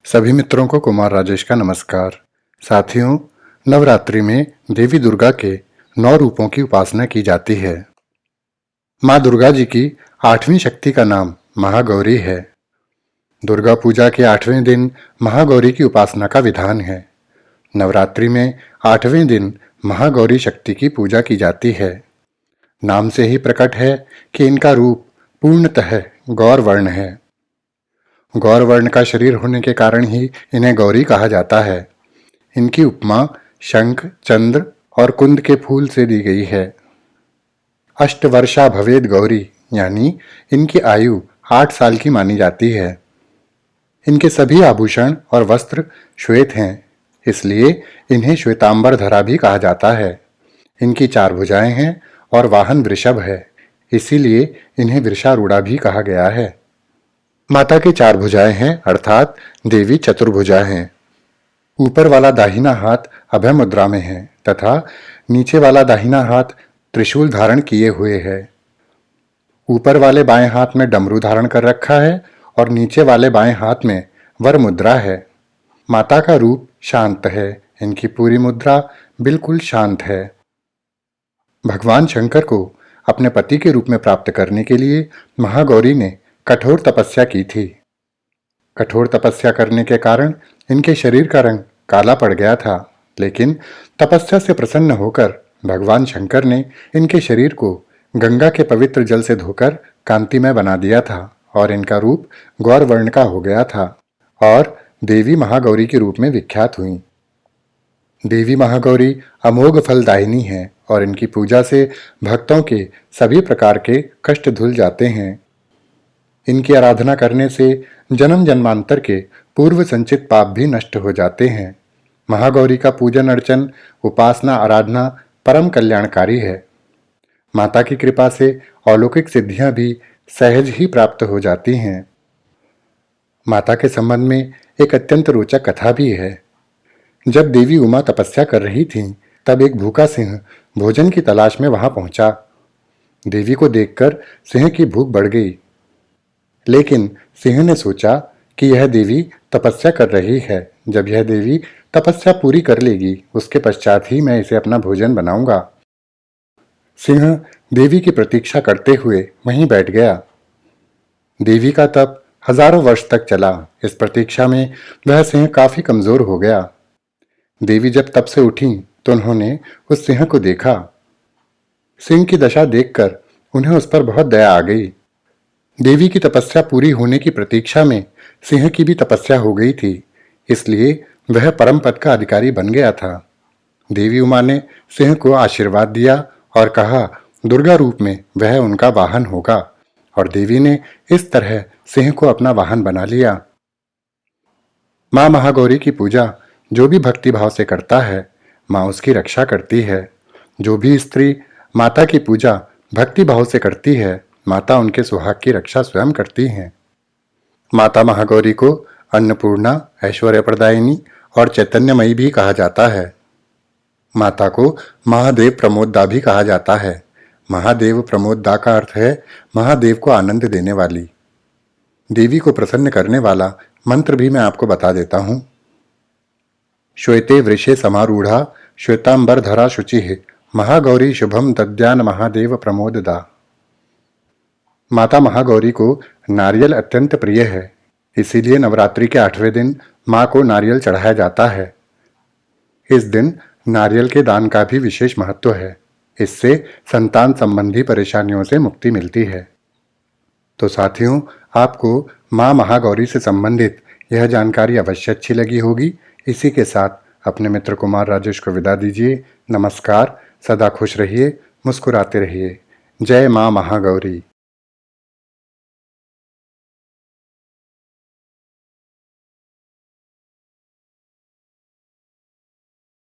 सभी मित्रों को कुमार राजेश का नमस्कार। साथियों, नवरात्रि में देवी दुर्गा के 9 रूपों की उपासना की जाती है। माँ दुर्गा जी की 8वीं शक्ति का नाम महागौरी है। दुर्गा पूजा के 8वें दिन महागौरी की उपासना का विधान है। नवरात्रि में 8वें दिन महागौरी शक्ति की पूजा की जाती है। नाम से ही प्रकट है कि इनका रूप पूर्णतः गौर वर्ण है। गौर वर्ण का शरीर होने के कारण ही इन्हें गौरी कहा जाता है। इनकी उपमा शंख, चंद्र और कुंद के फूल से दी गई है। अष्टवर्षा भवेद गौरी यानी इनकी आयु 8 साल की मानी जाती है। इनके सभी आभूषण और वस्त्र श्वेत हैं, इसलिए इन्हें श्वेतांबर धरा भी कहा जाता है। इनकी 4 भुजाएं हैं और वाहन वृषभ है, इसीलिए इन्हें वृषारूढ़ा भी कहा गया है। माता की 4 भुजाएं हैं अर्थात देवी चतुर्भुजा हैं। ऊपर वाला दाहिना हाथ अभय मुद्रा में है तथा नीचे वाला दाहिना हाथ त्रिशूल धारण किए हुए है। ऊपर वाले बाएं हाथ में डमरू धारण कर रखा है और नीचे वाले बाएं हाथ में वर मुद्रा है। माता का रूप शांत है, इनकी पूरी मुद्रा बिल्कुल शांत है। भगवान शंकर को अपने पति के रूप में प्राप्त करने के लिए महागौरी ने कठोर तपस्या की थी। कठोर तपस्या करने के कारण इनके शरीर का रंग काला पड़ गया था, लेकिन तपस्या से प्रसन्न होकर भगवान शंकर ने इनके शरीर को गंगा के पवित्र जल से धोकर कांतिमय बना दिया था और इनका रूप गौर वर्ण का हो गया था और देवी महागौरी के रूप में विख्यात हुई। देवी महागौरी अमोघ फलदायिनी है और इनकी पूजा से भक्तों के सभी प्रकार के कष्ट धुल जाते हैं। इनकी आराधना करने से जन्म जन्मांतर के पूर्व संचित पाप भी नष्ट हो जाते हैं। महागौरी का पूजन अर्चन, उपासना, आराधना परम कल्याणकारी है। माता की कृपा से अलौकिक सिद्धियां भी सहज ही प्राप्त हो जाती हैं। माता के संबंध में एक अत्यंत रोचक कथा भी है। जब देवी उमा तपस्या कर रही थीं, तब एक भूखा सिंह भोजन की तलाश में वहां पहुंचा। देवी को देखकर सिंह की भूख बढ़ गई, लेकिन सिंह ने सोचा कि यह देवी तपस्या कर रही है। जब यह देवी तपस्या पूरी कर लेगी, उसके पश्चात ही मैं इसे अपना भोजन बनाऊंगा। सिंह देवी की प्रतीक्षा करते हुए वहीं बैठ गया। देवी का तप हजारों वर्ष तक चला। इस प्रतीक्षा में वह सिंह काफी कमजोर हो गया। देवी जब तप से उठी तो उन्होंने उस सिंह को देखा। सिंह की दशा देखकर उन्हें उस पर बहुत दया आ गई। देवी की तपस्या पूरी होने की प्रतीक्षा में सिंह की भी तपस्या हो गई थी, इसलिए वह परम पद का अधिकारी बन गया था। देवी उमा ने सिंह को आशीर्वाद दिया और कहा दुर्गा रूप में वह उनका वाहन होगा, और देवी ने इस तरह सिंह को अपना वाहन बना लिया। माँ महागौरी की पूजा जो भी भक्तिभाव से करता है, माँ उसकी रक्षा करती है। जो भी स्त्री माता की पूजा भक्तिभाव से करती है, माता उनके सुहाग की रक्षा स्वयं करती हैं। माता महागौरी को अन्नपूर्णा, ऐश्वर्य प्रदायिनी और चैतन्यमयी भी कहा जाता है। माता को महादेव प्रमोददा भी कहा जाता है। महादेव प्रमोददा का अर्थ है महादेव को आनंद देने वाली। देवी को प्रसन्न करने वाला मंत्र भी मैं आपको बता देता हूं। श्वेते वृषे समारूढ़ा श्वेतांबर धरा शुचिः महागौरी शुभम दद्यान महादेव प्रमोददा। माता महागौरी को नारियल अत्यंत प्रिय है, इसीलिए नवरात्रि के 8वें दिन माँ को नारियल चढ़ाया जाता है। इस दिन नारियल के दान का भी विशेष महत्व है। इससे संतान संबंधी परेशानियों से मुक्ति मिलती है। तो साथियों, आपको माँ महागौरी से संबंधित यह जानकारी अवश्य अच्छी लगी होगी। इसी के साथ अपने मित्र कुमार राजेश को विदा दीजिए। नमस्कार। सदा खुश रहिए, मुस्कुराते रहिए। जय माँ महागौरी।